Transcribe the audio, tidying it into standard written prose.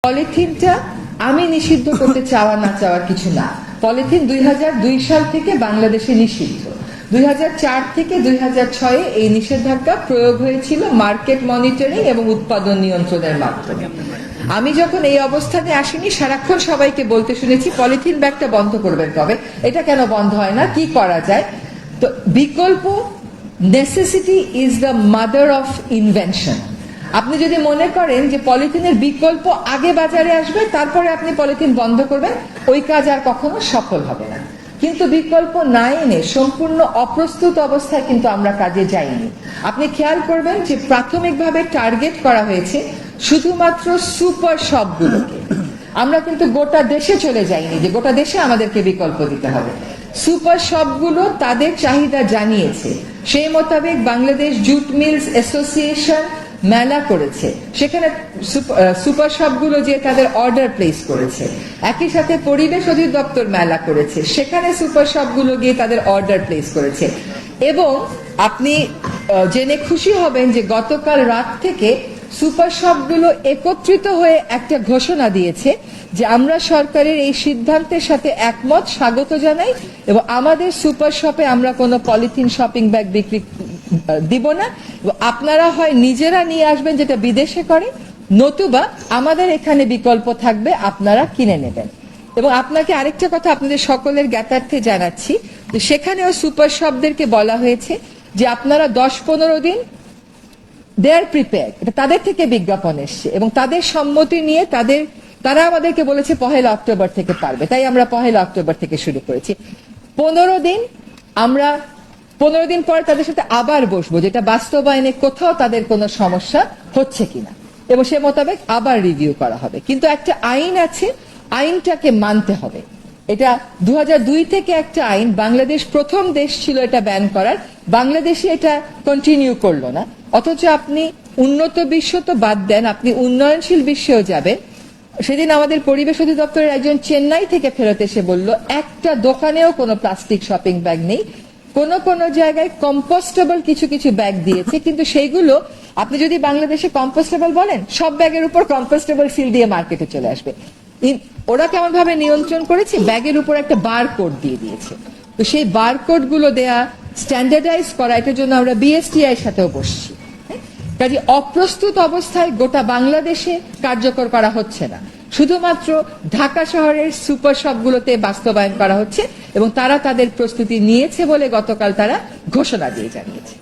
পলিথিনটা আমি নিষিদ্ধ করতে চাওয়া না চাওয়ার কিছু না। পলিথিন 2002 সাল থেকে বাংলাদেশে নিষিদ্ধ। 2004 থেকে 2006 এই নিষেধাজ্ঞা প্রয়োগ হয়েছিল মার্কেট মনিটরিং এবং উৎপাদন নিয়ন্ত্রণের মাধ্যমে। আমি যখন এই অবস্থানে আসিনি, সারাক্ষণ সবাইকে বলতে শুনেছি পলিথিন ব্যাগটা বন্ধ করবেন কবে, এটা কেন বন্ধ হয় না, কি করা যায়। তো বিকল্প, necessity is the mother of invention. আপনি যদি মনে করেন যে পলিথিনের বিকল্প আগে বাজারে আসবে তারপরে আপনি পলিথিন বন্ধ করবেন, ওই কাজ আর কখনো সফল হবে না। কিন্তু বিকল্প না এনে সম্পূর্ণ অপ্রস্তুত অবস্থায় কিন্তু আমরা কাজে যাইনি। আপনি খেয়াল করবেন যে প্রাথমিকভাবে টার্গেট করা হয়েছে শুধুমাত্র সুপার শপগুলোকে। আমরা কিন্তু গোটা দেশে চলে যাইনি যে গোটা দেশে আমাদেরকে বিকল্প দিতে হবে। সুপার শপগুলো তাদের চাহিদা জানিয়েছে, সেই মোতাবেক বাংলাদেশ জুট মিলস অ্যাসোসিয়েশন মেলা করেছে, সেখানে সুপার শপগুলো যে তাদের অর্ডার প্লেস করেছে। একই সাথে পরিবেশ অধিদপ্তর মেলা করেছে, সেখানে সুপার শপগুলো গিয়ে তাদের অর্ডার প্লেস করেছে। এবং আপনি জেনে খুশি হবেন যে গতকাল রাত থেকে সুপার শপগুলো একত্রিত হয়ে একটা ঘোষণা দিয়েছে যে আমরা সরকারের এই সিদ্ধান্তের সাথে একমত, স্বাগত জানাই, এবং আমাদের সুপার শপে আমরা কোনো পলিথিন শপিং ব্যাগ বিক্রি দিব না। আপনারা হয় নিজেরা নিয়ে আসবেন যেটা বিদেশে করে, নতুবা আমাদের এখানে বিকল্প থাকবে, আপনারা কিনে নেবেন। এবং আপনাকে আরেকটা কথা আপনাদের সকলের জ্ঞাতার্থে জানাচ্ছি, সেখানেও সুপার শপদেরকে বলা হয়েছে যে আপনারা 10-15 দিন দে আর প্রিপেয়ার, এটা তাদের থেকে বিজ্ঞাপন এসছে এবং তাদের সম্মতি নিয়ে তারা আমাদেরকে বলেছে 1 অক্টোবর থেকে পারবে, তাই আমরা 1 অক্টোবর থেকে শুরু করেছি। 15 দিন, আমরা 15 দিন পরে তাদের সাথে আবার বসবো, যেটা বাস্তবায়নে কোথাও তাদের কোনো সমস্যা হচ্ছে কিনা, এবং সে মোতাবেক আবার রিভিউ করা হবে। কিন্তু একটা আইন আছে, আইনটাকে মানতে হবে। এটা 2002 থেকে একটা আইন, বাংলাদেশ প্রথম দেশ ছিল এটা ব্যান করার, বাংলাদেশে এটা কন্টিনিউ করলো না। অথচ আপনি উন্নত বিশ্ব তো বাদ দেন, আপনি উন্নয়নশীল বিশ্বেও যাবেন। সেদিন আমাদের পরিবেশ অধিদপ্তরের একজন চেন্নাই থেকে ফেরত এসে বলল একটা দোকানেও কোনো প্লাস্টিক শপিং ব্যাগ নেই। কোন জায়গায় কম্পোস্টেবল কিছু কিছু ব্যাগ দিয়েছে, কিন্তু সেইগুলো আপনি যদি বাংলাদেশে কম্পোস্টেবল বলেন, সব ব্যাগের উপর কম্পোস্টেবল সিল দিয়ে মার্কেটে চলে আসবে। ওরা কেমন ভাবে নিয়ন্ত্রণ করেছে, ব্যাগের উপর একটা বার কোড দিয়ে দিয়েছে। তো সেই বার কোড গুলো দেয়া, স্ট্যান্ডার্ডাইজ করা, এটার জন্য আমরা বিএসটিআই এর সাথেও বসছি। কাজে অপ্রস্তুত অবস্থায় গোটা বাংলাদেশে কার্যকর করা হচ্ছে না, শুধুমাত্র ঢাকা শহরের সুপার শপগুলোতে বাস্তবায়ন করা হচ্ছে, এবং তারা তাদের প্রস্তুতি নিয়েছে বলে গতকাল তারা ঘোষণা দিয়ে জানিয়েছে।